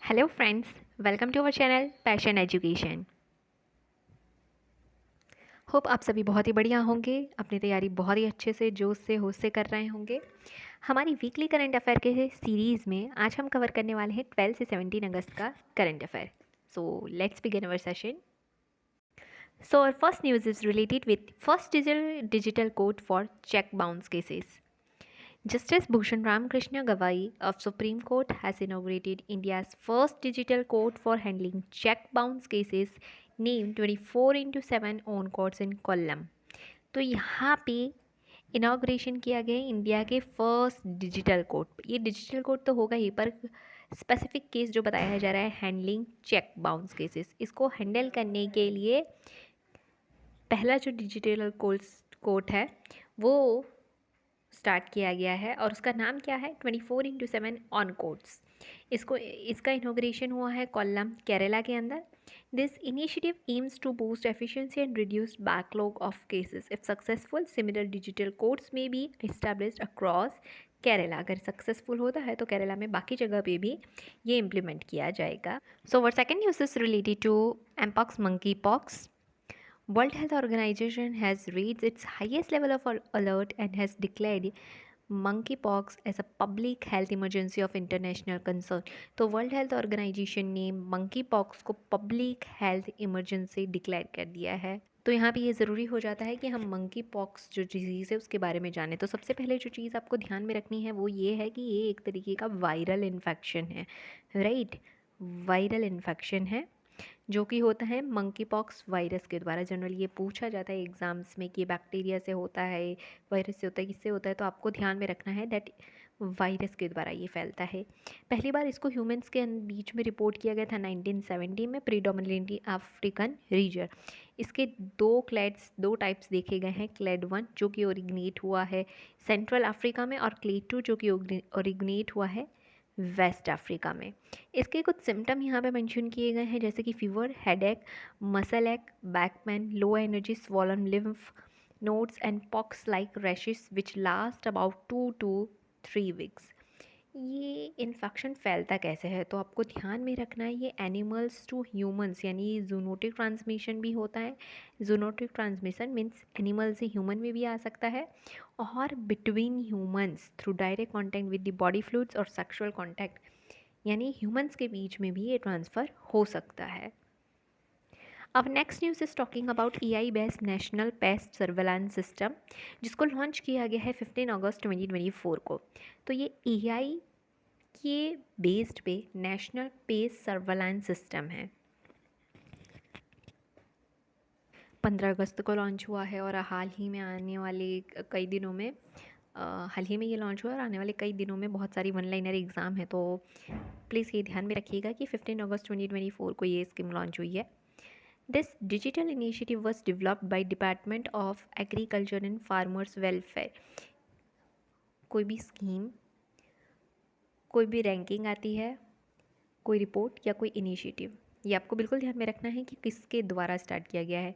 Hello friends, welcome to our channel passion education. Hope आप सभी बहुत ही बढ़िया होंगे, अपनी तैयारी बहुत ही अच्छे से जोश से होश से कर रहे होंगे। हमारी वीकली करंट अफेयर के सीरीज़ में आज हम कवर करने वाले हैं 12 से 17 अगस्त का current affair. So let's begin our session. So our first news is related with first digital code for check bounce cases. Justice Bhushan Ramakrishna Gawai of Supreme Court has inaugurated India's first digital court for handling check bounce cases named 24/7 on courts in Kollam. तो यहाँ पे inauguration किया गया है India के first digital court. ये digital court तो होगा ही, पर स्पेसिफिक केस जो बताया जा रहा है हैंडलिंग चेक बाउंस केसेस, इसको हैंडल करने के लिए पहला जो डिजिटल कोर्ट है वो स्टार्ट किया गया है और उसका नाम क्या है 24/7 ऑन कोर्ट्स। इसका इनॉग्रेशन हुआ है कोल्लम केरला के अंदर। This initiative aims to boost efficiency and reduce backlog of cases. If successful similar digital courts may be established across Kerala. अगर सक्सेसफुल होता है तो केरला में बाकी जगह पे भी ये इम्प्लीमेंट किया जाएगा। So our second news is related to mpox monkey pox. World Health Organization has reached its highest level of alert and has declared monkeypox as a public health emergency of international concern. तो world health organisation ने monkeypox को public health emergency declare कर दिया है। तो यहाँ पे ये ज़रूरी हो जाता है कि हम monkeypox जो डिजीज़ है उसके बारे में जानें। तो सबसे पहले जो चीज़ आपको ध्यान में रखनी है वो ये है कि ये एक तरीके का वायरल इन्फेक्शन है, राइट। वायरल इन्फेक्शन है जो कि होता है मंकी पॉक्स वायरस के द्वारा। जनरली ये पूछा जाता है एग्ज़ाम्स में कि बैक्टीरिया से होता है, वायरस से होता है, किससे होता है, तो आपको ध्यान में रखना है दैट वायरस के द्वारा ये फैलता है। पहली बार इसको ह्यूमंस के बीच में रिपोर्ट किया गया था 1970 में, प्रीडोमिनेटली अफ्रीकन रीजन। इसके दो टाइप्स देखे गए हैं, क्लेड 1 जो कि ओरिजिनेट हुआ है सेंट्रल अफ्रीका में और क्लेड 2 जो कि ओरिजिनेट हुआ है वेस्ट अफ्रीका में। इसके कुछ सिम्टम यहाँ पे मेंशन किए गए हैं जैसे कि फीवर, हेडेक, मसल एक, back pain, low energy, swollen lymph nodes and pox like rashes which last about 2 to 3 weeks। ये इन्फेक्शन फैलता कैसे है तो आपको ध्यान में रखना है ये एनिमल्स टू ह्यूमंस यानी जूनोटिक ट्रांसमिशन भी होता है। जूनोटिक ट्रांसमिशन मीन्स एनिमल से ह्यूमन में भी आ सकता है और between humans through direct contact with the body fluids और सेक्सुअल कॉन्टैक्ट यानी ह्यूमंस के बीच में भी ये ट्रांसफ़र हो सकता है। अब next news is talking about AI based national paste surveillance system जिसको लॉन्च किया गया है 15 अगस्त 2024 को। तो ये AI के बेस्ड पे नेशनल पेस्ट सर्वेलेंस सिस्टम है। 15 अगस्त को लॉन्च हुआ है और हाल ही में आने वाले कई दिनों में हाल ही में ये लॉन्च हुआ और आने वाले कई दिनों में बहुत सारी वन लाइनर एग्ज़ाम है। तो प्लीज़ ये ध्यान में रखिएगा कि 15 अगस्त 2024 को ये स्कीम लॉन्च हुई है। This digital initiative was developed by department of agriculture and farmers welfare. कोई भी स्कीम, कोई भी रैंकिंग आती है, कोई रिपोर्ट या कोई इनिशिएटिव, ये आपको बिल्कुल ध्यान में रखना है कि किसके द्वारा स्टार्ट किया गया है।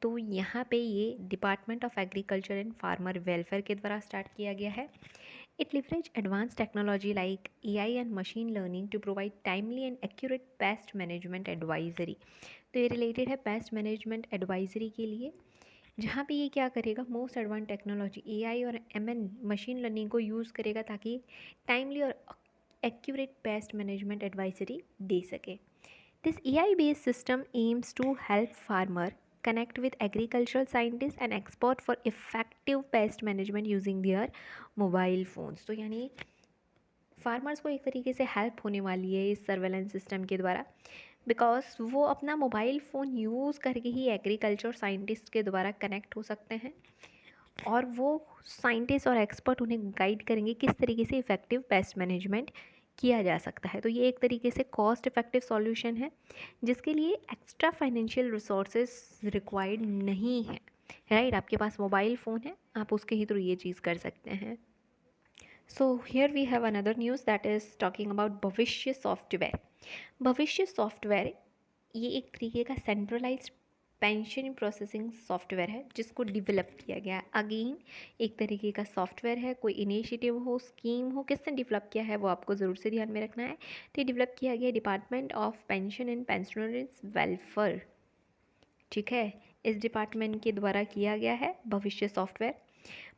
तो यहाँ पे ये department of agriculture and farmer welfare के द्वारा स्टार्ट किया गया है। It leverage advance technology like AI and machine learning to provide timely and accurate pest management advisory. तो ये रिलेटेड है पेस्ट मैनेजमेंट एडवाइजरी के लिए, जहाँ पे ये क्या करेगा, मोस्ट एडवांस टेक्नोलॉजी AI और ML मशीन लर्निंग को यूज़ करेगा ताकि टाइमली और एक्यूरेट पेस्ट मैनेजमेंट एडवाइजरी दे सके। This AI-based system aims to help farmer connect with agricultural scientists and expert for effective pest management using their mobile phones। तो यानी farmers को एक तरीके से हेल्प होने वाली है इस सर्वेलेंस सिस्टम के द्वारा, बिकॉज वो अपना मोबाइल फ़ोन यूज़ करके ही एग्रीकल्चर साइंटिस्ट के द्वारा कनेक्ट हो सकते हैं और वो साइंटिस्ट और एक्सपर्ट उन्हें गाइड करेंगे किस तरीके से इफ़ेक्टिव पेस्ट मैनेजमेंट किया जा सकता है। तो ये एक तरीके से कॉस्ट इफ़ेक्टिव सॉल्यूशन है जिसके लिए एक्स्ट्रा फाइनेंशियल रिसोर्सेज रिक्वायर्ड नहीं है, राइट। आपके पास मोबाइल फ़ोन है, आप उसके ही थ्रू ये चीज़ कर सकते हैं। So here we have another news that is talking about भविष्य सॉफ्टवेयर। भविष्य सॉफ्टवेयर ये एक तरीके का सेंट्रलाइज्ड पेंशन प्रोसेसिंग सॉफ्टवेयर है जिसको डेवलप किया गया। अगेन एक तरीके का सॉफ्टवेयर है, कोई इनिशिएटिव हो, स्कीम हो, किसने डेवलप किया है वो आपको ज़रूर से ध्यान में रखना है। तो ये डेवलप किया गया department of pension and pensioners welfare, ठीक है, इस डिपार्टमेंट के द्वारा किया गया है Bhavishya software.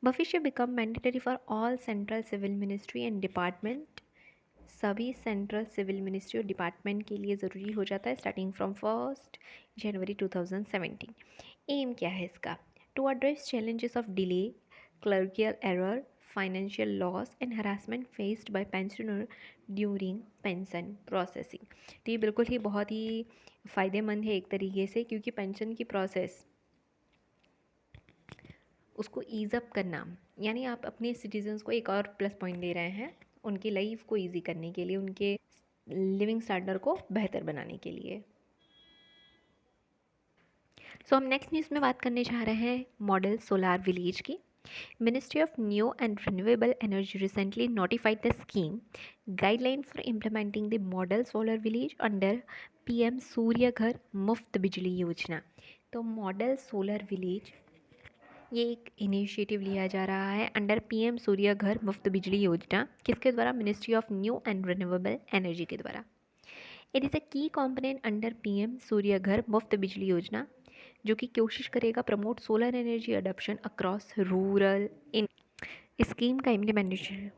Bhavishya become mandatory for all central civil ministry and department, सभी सेंट्रल सिविल मिनिस्ट्री और डिपार्टमेंट के लिए ज़रूरी हो जाता है स्टार्टिंग फ्रॉम 1 जनवरी 2017। एम क्या है इसका? To address challenges of delay, clerical error, financial loss and harassment faced by pensioner during pension processing. तो ये बिल्कुल ही बहुत ही फ़ायदेमंद है एक तरीके से, क्योंकि पेंशन की प्रोसेस उसको ईज़ अप करना, यानी आप अपने सिटीजन्स को एक और प्लस पॉइंट दे रहे हैं उनकी लाइफ को ईजी करने के लिए, उनके लिविंग स्टैंडर्ड को बेहतर बनाने के लिए। सो हम नेक्स्ट न्यूज़ में बात करने जा रहे हैं मॉडल सोलार विलेज की। Ministry of New and Renewable Energy recently notified the scheme guideline for implementing the model solar village under PM सूर्य घर मुफ्त बिजली योजना। तो मॉडल सोलर विलेज ये एक इनिशिएटिव लिया जा रहा है अंडर PM सूर्य घर मुफ्त बिजली योजना। किसके द्वारा? Ministry of new and renewable energy के द्वारा। इट इज़ अ की कॉम्पोनेंट अंडर PM सूर्य घर मुफ्त बिजली योजना, जो कि कोशिश करेगा promote solar energy adoption across rural in. Scheme का इम्प्लीमेंटेशन,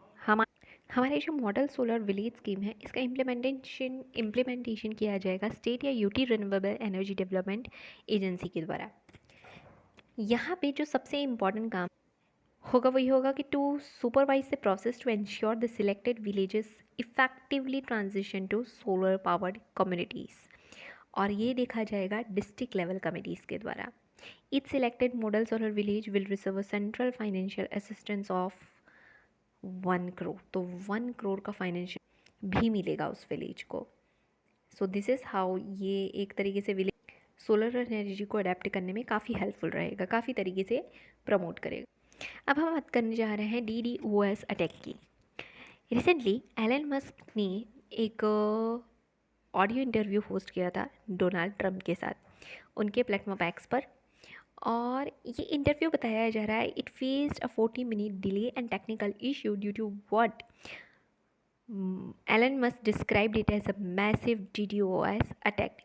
हमारे जो मॉडल सोलर विलेज स्कीम है इसका इम्प्लीमेंटेशन किया जाएगा स्टेट या UT renewable energy development agency के द्वारा। यहाँ पे जो सबसे इम्पॉर्टेंट काम होगा वही होगा कि to supervise the process to ensure the selected villages effectively transition to solar powered communities, और ये देखा जाएगा डिस्ट्रिक्ट लेवल कमिटीज़ के द्वारा। Each selected model solar village will receive a central financial assistance of 1 crore। तो 1 crore का financial भी मिलेगा उस विलेज को। सो दिस इज़ हाउ ये एक तरीके से विलेज सोलर एनर्जी को अडेप्ट करने में काफ़ी हेल्पफुल रहेगा, काफ़ी तरीके से प्रमोट करेगा। अब हम बात करने जा रहे हैं DDoS अटैक की। रिसेंटली एलन मस्क ने एक ऑडियो इंटरव्यू होस्ट किया था डोनाल्ड ट्रंप के साथ उनके प्लेटफॉर्म एक्स पर, और ये इंटरव्यू बताया जा रहा है it faced a 40-minute delay and technical issue due to what Elon Musk described it as a massive DDoS attack.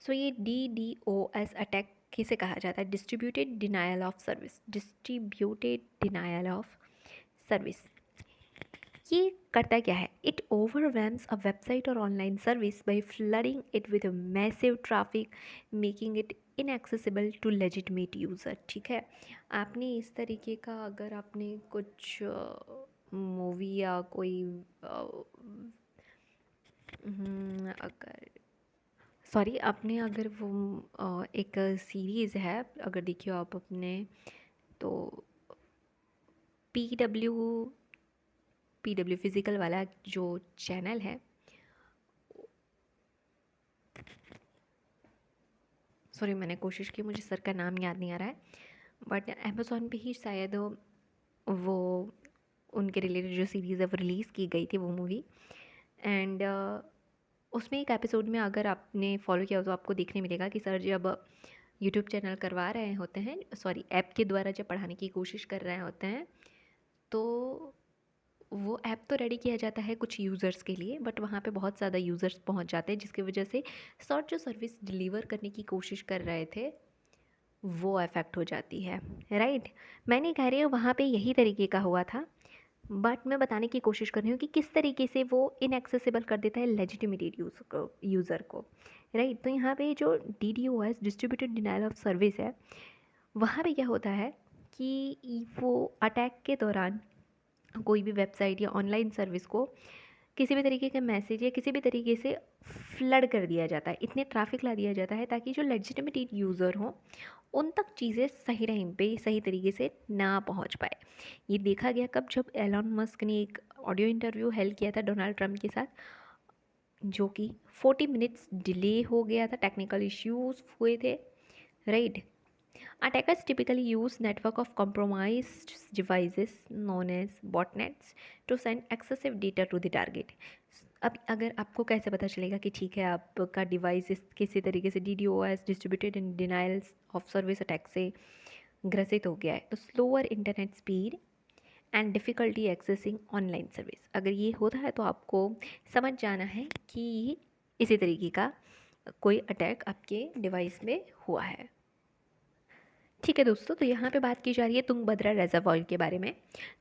So ये DDoS अटैक किसे कहा जाता है? Distributed denial of service. Distributed denial of service ये करता क्या है? It overwhelms a website और online service by flooding it with massive traffic, making it inaccessible to legitimate user. ठीक है, आपने इस तरीके का अगर आपने कुछ मूवी या कोई अगर सॉरी आपने अगर वो एक सीरीज़ है अगर देखिए आप अपने, तो PW फिज़िकल वाला जो चैनल है, सॉरी मैंने कोशिश की, मुझे सर का नाम याद नहीं आ रहा है, बट अमेज़ॉन पे ही शायद वो उनके रिलेटेड जो सीरीज़ है वो रिलीज़ की गई थी वो मूवी। एंड उसमें एक एपिसोड में अगर आपने फॉलो किया हो तो आपको देखने मिलेगा कि सर जब यूट्यूब चैनल करवा रहे होते हैं, सॉरी ऐप के द्वारा जब पढ़ाने की कोशिश कर रहे होते हैं, तो वो ऐप तो रेडी किया जाता है कुछ यूज़र्स के लिए, बट वहाँ पे बहुत ज़्यादा यूज़र्स पहुँच जाते हैं जिसकी वजह से सर जो सर्विस डिलीवर करने की कोशिश कर रहे थे वो अफेक्ट हो जाती है। राइट, मैं नहीं कह रही हूँ वहाँ पे यही तरीके का हुआ था, बट मैं बताने की कोशिश कर रही हूँ कि किस तरीके से वो इनएक्सेसिबल कर देता है लेजिटिमेटेड यूज़र को। राइट, तो यहाँ पे जो DDoS distributed denial of service है, वहाँ पे क्या होता है कि वो अटैक के दौरान कोई भी वेबसाइट या ऑनलाइन सर्विस को किसी भी तरीके के मैसेज या किसी भी तरीके से फ्लड कर दिया जाता है, इतने ट्रैफिक ला दिया जाता है ताकि जो लेजिटिमेटेड यूज़र हों उन तक चीज़ें सही टाइम पे सही तरीके से ना पहुंच पाए। ये देखा गया कब? जब एलन मस्क ने एक ऑडियो इंटरव्यू हेल्ड किया था डोनाल्ड ट्रंप के साथ, जो कि 40 मिनट्स डिले हो गया था, टेक्निकल इश्यूज हुए थे। Right, attackers typically use network of compromised devices known as botnets to send excessive data to the target। अब अगर आपको कैसे पता चलेगा कि ठीक है आपका डिवाइस इस किसी तरीके से DDoS distributed in denials of service attack से ग्रसित हो गया है, तो slower internet speed and difficulty accessing online service, अगर ये होता है तो आपको समझ जाना है कि इसी तरीके का कोई अटैक आपके डिवाइस में हुआ है। ठीक है दोस्तों, तो यहाँ पे बात की जा रही है तुंगभद्रा रेजर्वॉयर के बारे में।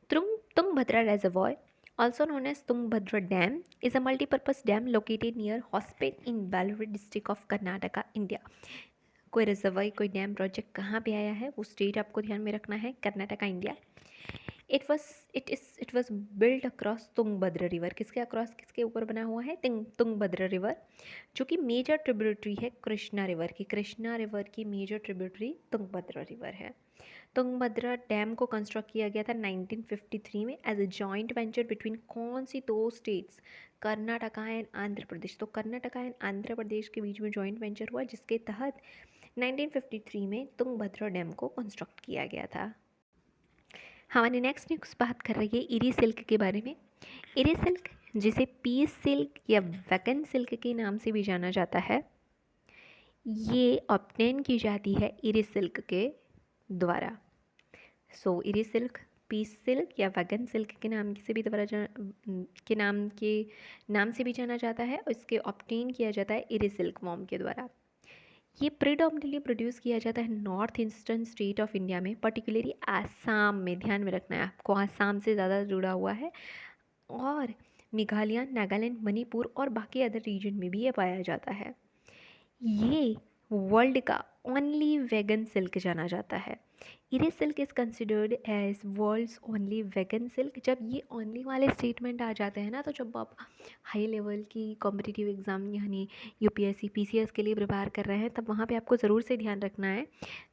Tungabhadra reservoir, also known as Tungabhadra Dam, is a multi-purpose dam located near Hospet in Baluri district of Karnataka, India. कोई रिजर्वायर कोई डैम प्रोजेक्ट कहाँ पे आया है वो स्टेट आपको ध्यान में रखना है, Karnataka, India. It was build across Tungabhadra river, किसके अक्रॉस, किसके ऊपर बना हुआ है, तुंगभद्रा रिवर, जो कि मेजर ट्रिब्यूटरी है कृष्णा रिवर की। कृष्णा रिवर की मेजर ट्रिब्यूटरी तुंगभद्रा रिवर है। तुंगभद्रा डैम को कंस्ट्रक्ट किया गया था 1953 में as a joint venture between कौन सी दो स्टेट्स, कर्नाटका एंड आंध्र प्रदेश। तो कर्नाटका एंड आंध्र प्रदेश के बीच में जॉइंट वेंचर हुआ, जिसके तहत 1953 में तुंगभद्रा डैम को कंस्ट्रक्ट किया गया था। हमारी नेक्स्ट न्यूज़ बात कर रही है इरी सिल्क के बारे में। इरी सिल्क, जिसे पीस सिल्क या वैगन सिल्क के नाम से भी जाना जाता है, ये ऑब्टेन की जाती है इरी सिल्क के द्वारा। सो इरी सिल्क, पीस सिल्क या वैगन सिल्क के नाम से भी नाम से भी जाना जाता है, और इसके ऑब्टेन किया जाता है इरी सिल्क वॉर्म के द्वारा। ये प्रीडोमिनेटली प्रोड्यूस किया जाता है north eastern state of India में, पर्टिकुलरली आसाम में। ध्यान में रखना है आपको, आसाम से ज़्यादा जुड़ा हुआ है, और मेघालय, नागालैंड, मणिपुर और बाकी अदर रीजन में भी ये पाया जाता है। ये वर्ल्ड का ओनली वेगन सिल्क जाना जाता है। Eri silk is considered as world's only vegan silk. जब ये ओनली वाले स्टेटमेंट आ जाते हैं ना, तो जब आप हाई लेवल की कॉम्पिटिटिव एग्ज़ाम यानी UPSC PCS के लिए प्रिपेयर कर रहे हैं, तब वहाँ पे आपको ज़रूर से ध्यान रखना है,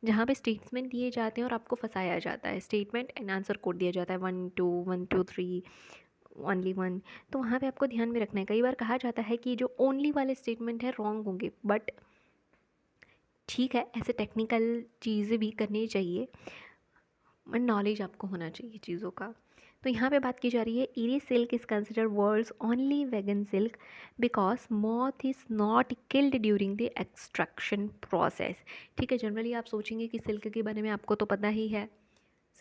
जहाँ पे स्टेटमेंट दिए जाते हैं और आपको फंसाया जाता है। स्टेटमेंट एंड आंसर कोड दिया जाता है 1 2 1 2 3 ओनली 1, तो वहाँ पे आपको ध्यान में रखना है। कई बार कहा जाता है कि जो ओनली वाले स्टेटमेंट है रॉन्ग होंगे, बट ठीक है, ऐसे टेक्निकल चीज़ें भी करनी चाहिए, नॉलेज आपको होना चाहिए चीज़ों का। तो यहाँ पे बात की जा रही है Eri silk is consider world's only vegan silk because moth is not killed during the extraction process. ठीक है, जनरली आप सोचेंगे कि सिल्क के बारे में आपको तो पता ही है,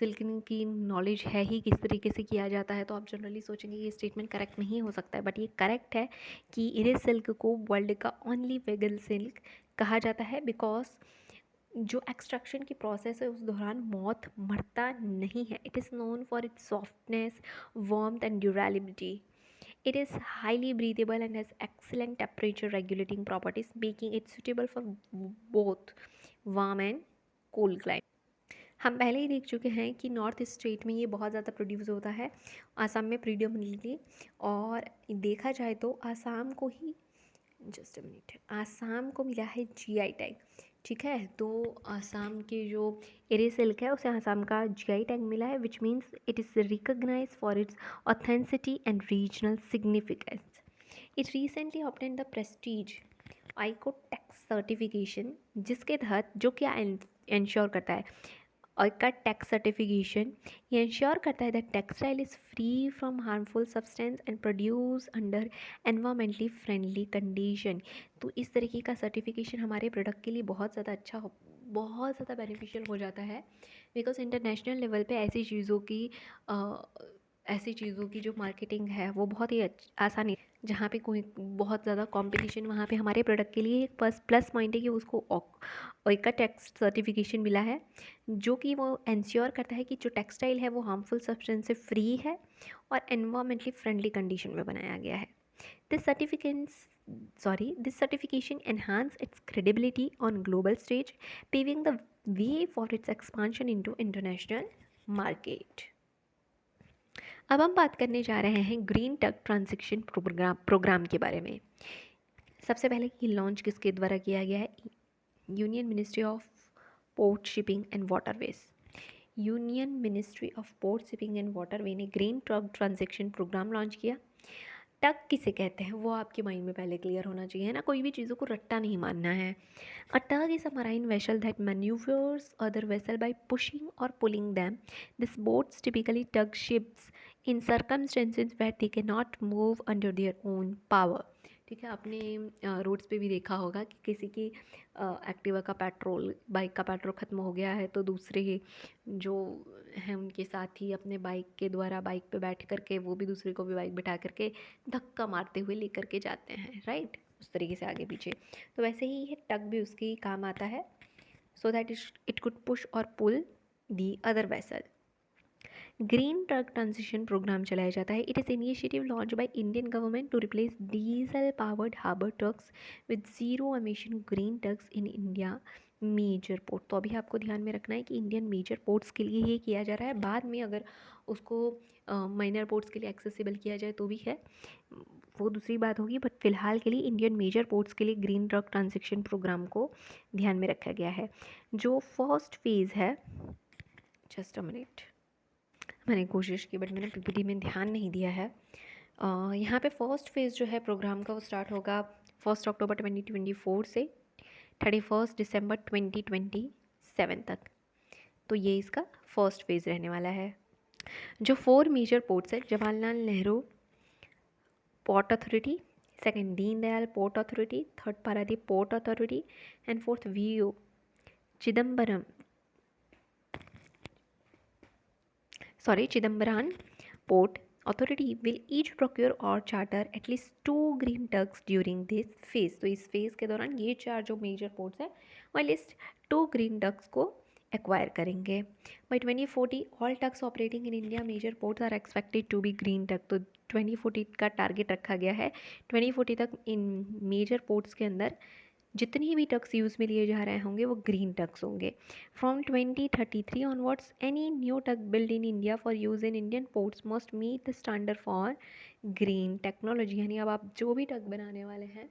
सिल्क की नॉलेज है ही किस तरीके से किया जाता है, तो आप जनरली सोचेंगे ये स्टेटमेंट करेक्ट नहीं हो सकता है, बट ये करेक्ट है कि इरी सिल्क को वर्ल्ड का ओनली वेगन सिल्क कहा जाता है, बिकॉज जो एक्सट्रैक्शन की प्रोसेस है उस दौरान मॉथ मरता नहीं है। It is known for its softness, warmth and durability. It is highly breathable and has excellent temperature regulating properties, making it suitable for both warm and cold climate. हम पहले ही देख चुके हैं कि नॉर्थ ईस्ट स्टेट में ये बहुत ज़्यादा प्रोड्यूस होता है, आसाम में प्रीडोमिनेटली, और देखा जाए तो आसाम को ही, जस्ट अ मिनट, आसाम को मिला है GI टैग। ठीक है, तो आसाम के जो इरी सिल्क है उसे आसाम का GI टैग मिला है, which means it is recognise for its authenticity and regional significance. It recently obtain the prestige Oeko Tex certification, जिसके तहत जो क्या इंश्योर करता है, और का टैक्स सर्टिफिकेशन ये इंश्योर करता है that textile is free from harmful substance and produce under environmentally friendly condition. तो इस तरीके का सर्टिफिकेशन हमारे प्रोडक्ट के लिए बहुत ज़्यादा अच्छा बहुत ज़्यादा बेनिफिशियल हो जाता है, बिकॉज इंटरनेशनल लेवल पे ऐसी चीज़ों की जो मार्केटिंग है वो बहुत ही आसानी, जहाँ पे कोई बहुत ज़्यादा कंपटीशन, वहाँ पे हमारे प्रोडक्ट के लिए एक प्लस पॉइंट है कि उसको ओइका टैक्स सर्टिफिकेशन मिला है, जो कि वो इंश्योर करता है कि जो टेक्सटाइल है वो हार्मफुल सब्सटेंस से फ्री है और एनवायरमेंटली फ्रेंडली कंडीशन में बनाया गया है। This certification enhance its credibility on global stage, paving the way for its expansion into international market. अब हम बात करने जा रहे हैं ग्रीन टक ट्रांजिशन प्रोग्राम के बारे में। सबसे पहले ये लॉन्च किसके द्वारा किया गया है, union ministry of port shipping and waterways. Union ministry of port shipping and waterway ने green truck transaction program launch किया। टग किसे कहते हैं वो आपके माइंड में पहले क्लियर होना चाहिए, है ना, कोई भी चीज़ों को रट्टा नहीं मानना है। A tug is a marine vessel that manoeuvres other vessel by pushing और pulling them. This boats typically tug ships in circumstances where they can not move under their own power. ठीक है, आपने रोड्स पे भी देखा होगा कि किसी की एक्टिवा का पेट्रोल, बाइक का पेट्रोल ख़त्म हो गया है तो दूसरे जो हैं उनके साथी अपने बाइक के द्वारा बाइक पे बैठ करके वो भी दूसरे को भी बाइक बिठा करके धक्का मारते हुए लेकर के जाते हैं, राइट, उस तरीके से आगे पीछे। तो वैसे ही ये टग भी उसके ही काम आता है, so that it could push और pull the other vessel. Green truck transition program चलाया जाता है। It is initiative launch by Indian government to replace diesel powered harbour trucks with zero emission green trucks in India major port. तो अभी आपको ध्यान में रखना है कि इंडियन मेजर पोर्ट्स के लिए ये किया जा रहा है, बाद में अगर उसको माइनर पोर्ट्स के लिए एक्सेसिबल किया जाए तो भी है, वो दूसरी बात होगी, बट फिलहाल के लिए इंडियन मेजर पोर्ट्स के लिए ग्रीन ट्रक ट्रांजिशन प्रोग्राम को ध्यान में रखा गया है। जो फर्स्ट फेज़ है, जस्ट अ मिनट, मैंने कोशिश की बट मैंने पीपीटी में ध्यान नहीं दिया है। यहाँ पे फर्स्ट फेज़ जो है प्रोग्राम का वो स्टार्ट होगा 1 अक्टूबर 2024 से 31 दिसंबर 2027 तक। तो ये इसका फर्स्ट फेज़ रहने वाला है। जो 4 मेजर पोर्ट्स है, Jawaharlal Nehru port authority, second Deendayal port authority, third Paradip port authority and fourth V O Chidambaram Chidambaran Port Authority will each procure or charter at least 2 green tugs during this phase। तो इस फेज़ के दौरान ये 4 जो मेजर पोर्ट्स हैं वो at least 2 green tugs को acquire करेंगे। By 2040 all tugs operating in India major ports are expected to be green tug. तो 2040 का टारगेट रखा गया है, 2040 तक इन मेजर पोर्ट्स के अंदर जितनी भी टक्स यूज़ में लिए जा रहे होंगे वो ग्रीन टक्स होंगे। From 2033 onwards any new truck build in India for use in Indian ports must meet the standard for green technology. यानी अब आप जो भी टक बनाने वाले हैं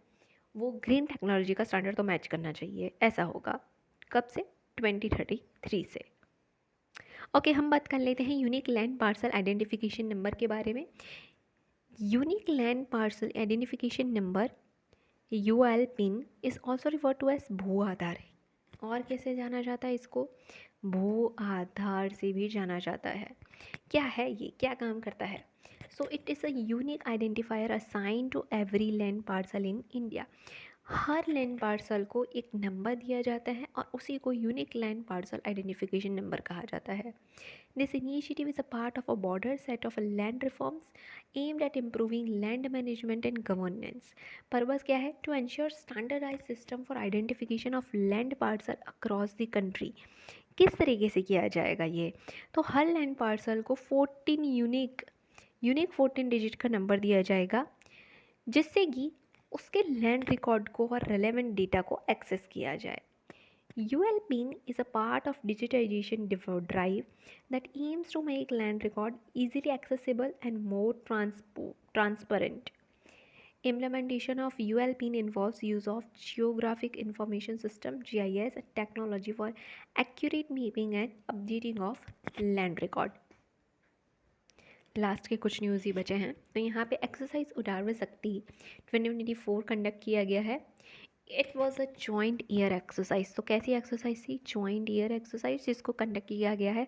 वो ग्रीन टेक्नोलॉजी का स्टैंडर्ड तो मैच करना चाहिए। ऐसा होगा कब से? 2033 से। ओके, हम बात कर लेते हैं unique land parcel identification number के बारे में। Unique land parcel identification number UL pin is also refer to as Bhu Aadhaar. और कैसे जाना जाता है इसको? भू आधार से भी जाना जाता है। क्या है ये, क्या काम करता है? So it is a unique identifier assign to every land parcel in India. हर लैंड पार्सल को एक नंबर दिया जाता है और उसी को unique land parcel identification number कहा जाता है। This initiative is a part of a broader set of land reforms aimed at improving land management and governance. Purpose क्या है? To ensure standardized system for identification of land parcel across the country. किस तरीके से किया जाएगा ये? तो हर land parcel को 14 यूनिक 14 डिजिट का नंबर दिया जाएगा, जिससे कि उसके लैंड रिकॉर्ड को और रेलेवेंट डेटा को एक्सेस किया जाए। ULPIN is a part of digitization drive that aims to make land record easily accessible and more transparent. Implementation of ULPIN involves use of Geographic Information System (GIS) technology for accurate mapping and updating of land record. Last के कुछ news ही बचे हैं। तो यहाँ पे exercise उडारवे शक्ति 2024 conduct किया गया है। It was a joint year exercise. तो कैसी एक्सरसाइज थी? जॉइंट ईयर एक्सरसाइज, जिसको कंडक्ट किया गया है।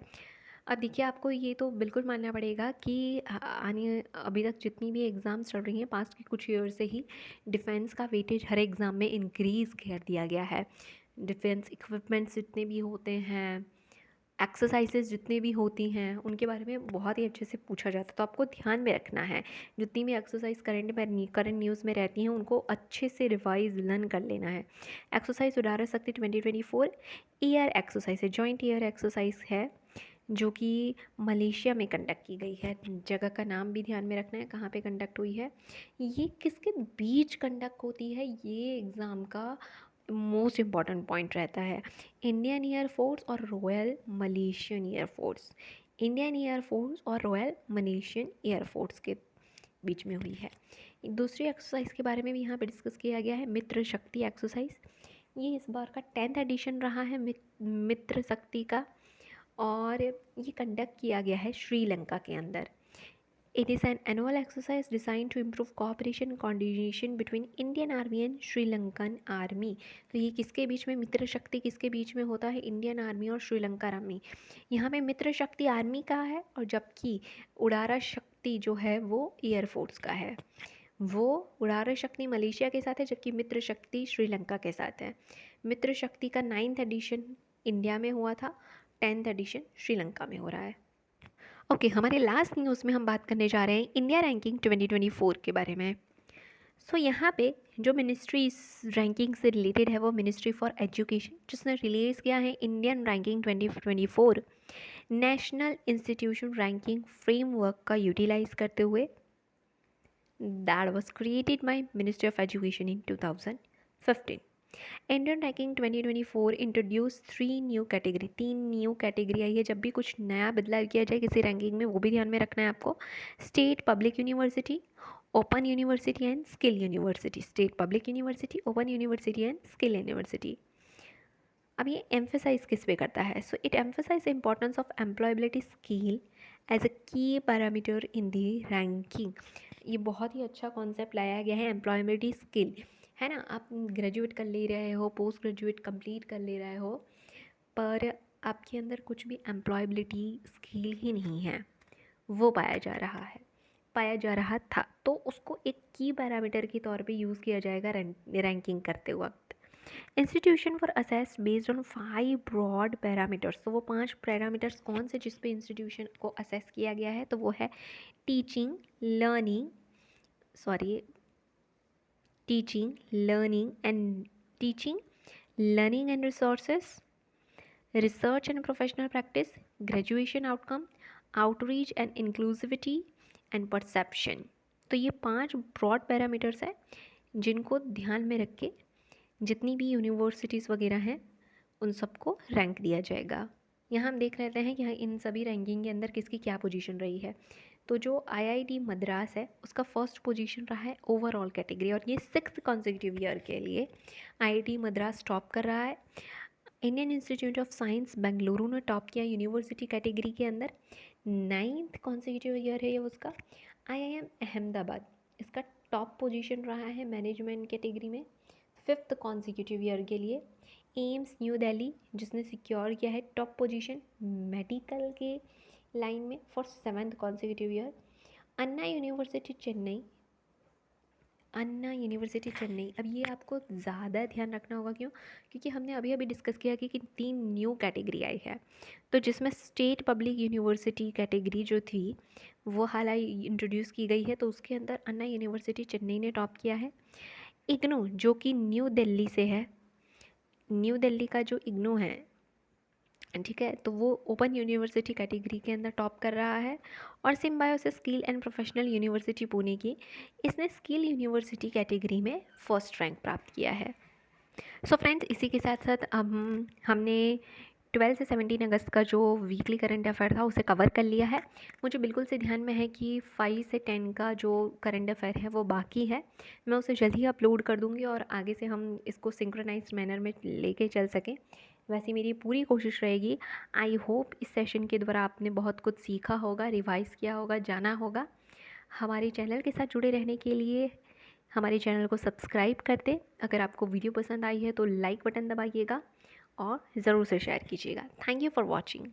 अब देखिए, आपको ये तो बिल्कुल मानना पड़ेगा कि आने अभी तक जितनी भी एग्ज़ाम्स चल रही हैं पास्ट के कुछ ईयर से ही डिफेंस का वेटेज हर एग्ज़ाम में इंक्रीज़ कर दिया गया है। डिफेंस इक्विपमेंट्स जितने भी होते हैं, एक्सरसाइजेज जितनी भी होती हैं, उनके बारे में बहुत ही अच्छे से पूछा जाता है। तो आपको ध्यान में रखना है, जितनी भी एक्सरसाइज करंट न्यूज़ में रहती हैं उनको अच्छे से रिवाइज लर्न कर लेना है। एक्सरसाइज उदाहरण शक्ति 2024 ईयर एक्सरसाइज है, जॉइंट ईयर एक्सरसाइज है, जो कि मलेशिया में कंडक्ट की गई है। जगह का नाम भी ध्यान में रखना है, कहाँ पे कंडक्ट हुई है, ये किसके बीच कंडक्ट होती है, ये एग्ज़ाम का मोस्ट इम्पॉर्टेंट पॉइंट रहता है। इंडियन एयरफोर्स और royal Malaysian air force, Indian air force और रॉयल मलेशियन एयरफोर्स के बीच में हुई है। दूसरी एक्सरसाइज के बारे में भी यहाँ पे डिस्कस किया गया है, मित्र शक्ति एक्सरसाइज। ये इस बार का 10th एडिशन रहा है मित्र शक्ति का, और ये कंडक्ट किया गया है श्रीलंका के अंदर। It is an annual exercise designed to improve cooperation and coordination between Indian Army and Sri Lankan Army। तो ये किसके बीच में, मित्र शक्ति किसके बीच में होता है? इंडियन आर्मी और श्रीलंका आर्मी। यहाँ पे मित्र शक्ति आर्मी का है, और जबकि शक्ति जो है वो एयरफोर्स का है, वो उड़ान शक्ति मलेशिया के साथ है, जबकि मित्र शक्ति श्रीलंका के साथ है। मित्र शक्ति का 9th एडिशन इंडिया में हुआ था, 10th एडिशन श्रीलंका में हो रहा है। ओके, हमारे लास्ट न्यूज़ में हम बात करने जा रहे हैं इंडिया रैंकिंग 2024 के बारे में। सो यहाँ पे जो मिनिस्ट्री इस रैंकिंग से रिलेटेड है वो मिनिस्ट्री फॉर एजुकेशन, जिसने रिलीज़ किया है Indian ranking 2024 national institution ranking framework का यूटिलाइज करते हुए, that was created by ministry of education in 2015। Indian ranking 2024 introduce 3 new category, 3 new category आई है। जब भी कुछ नया बदलाव किया जाए किसी रैंकिंग में, वो भी ध्यान में रखना है आपको। State public university, open university and skill university. State public university, open university and skill university. अब ये एम्फेसाइज किस पे करता है? So it emphasise the importance of employability skill as a key parameter in the ranking. ये बहुत ही अच्छा concept लाया गया है, एम्प्लॉयबिलिटी स्किल, है ना। आप ग्रेजुएट कर ले रहे हो, पोस्ट ग्रेजुएट कंप्लीट कर ले रहे हो, पर आपके अंदर कुछ भी एम्प्लॉयबिलिटी स्किल ही नहीं है, वो पाया जा रहा था, तो उसको एक की पैरामीटर के तौर पे यूज़ किया जाएगा रैंकिंग करते वक्त। Institution for assess based on 5 broad parameters. तो वो 5 पैरामीटर्स कौन से जिस पे इंस्टीट्यूशन को असेस किया गया है? तो वो है teaching, learning and resources, research and professional practice, graduation outcome, outreach and inclusivity and perception. तो ये 5 ब्रॉड पैरामीटर्स हैं जिनको ध्यान में रख के जितनी भी यूनिवर्सिटीज़ वगैरह हैं उन सबको रैंक दिया जाएगा। यहाँ हम देख लेते हैं कि इन सभी रैंकिंग के अंदर किसकी क्या पोजीशन रही है। तो जो आईआईटी मद्रास है उसका फर्स्ट पोजीशन रहा है ओवरऑल कैटेगरी, और ये 6th कॉन्सेक्यूटिव ईयर के लिए आईआईटी मद्रास टॉप कर रहा है। Indian institute of science Bengaluru ने टॉप किया यूनिवर्सिटी कैटेगरी के अंदर, 9th कॉन्सेक्यूटिव ईयर है ये उसका। आईआईएम अहमदाबाद, इसका टॉप पोजीशन रहा है मैनेजमेंट कैटेगरी में 5th कॉन्सेक्यूटिव ईयर के लिए। एम्स न्यू दिल्ली, जिसने सिक्योर किया है टॉप पोजीशन मेडिकल के लाइन में for 7th consecutive year. Anna university Chennai, अब ये आपको ज़्यादा ध्यान रखना होगा, क्यों? क्योंकि हमने अभी डिस्कस किया कि 3 न्यू कैटेगरी आई है, तो जिसमें स्टेट पब्लिक यूनिवर्सिटी कैटेगरी जो थी वो हाल ही इंट्रोड्यूस की गई है, तो उसके अंदर अन्ना यूनिवर्सिटी चेन्नई ने टॉप किया है। इग्नू जो कि न्यू दिल्ली से है, न्यू दिल्ली का जो इग्नू है, ठीक है, तो वो ओपन यूनिवर्सिटी कैटेगरी के अंदर टॉप कर रहा है। और symbiosis skill and professional university Pune की, इसने स्किल यूनिवर्सिटी कैटेगरी में फर्स्ट रैंक प्राप्त किया है। सो फ्रेंड्स, इसी के साथ साथ हमने 12 से 17 अगस्त का जो वीकली करंट अफेयर था उसे कवर कर लिया है। मुझे बिल्कुल से ध्यान में है कि 5 से 10 का जो करंट अफेयर है वो बाकी है, मैं उसे जल्द ही अपलोड कर दूँगी और आगे से हम इसको सिंक्रोनाइज्ड मैनर में लेके चल सकें, वैसी मेरी पूरी कोशिश रहेगी। आई होप इस सेशन के द्वारा आपने बहुत कुछ सीखा होगा, रिवाइज़ किया होगा, जाना होगा। हमारे चैनल के साथ जुड़े रहने के लिए हमारे चैनल को सब्सक्राइब कर दें। अगर आपको वीडियो पसंद आई है तो लाइक बटन दबाइएगा और ज़रूर से शेयर कीजिएगा। Thank you for watching.